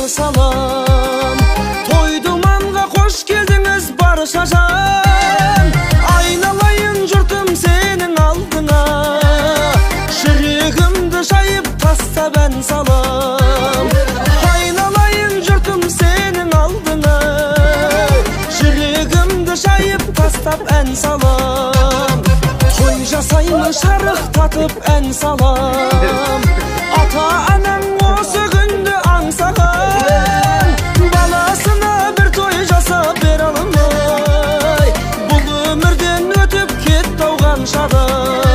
салам. Той думанға қош келдіңіз барша жан. Айналайын жұртым сенің алдыңа, жүрегімді жайып тастап ән салам. Айналайын жұртым сенің алдыңа, жүрегімді жайып тастап ән салам. Той жасаймын шарықтатып ән салам. Ата-анаң осы күнді аңсаған, баласына бір той жасап бере алмай, бұл өмірден өтіп кетті ауған шағым.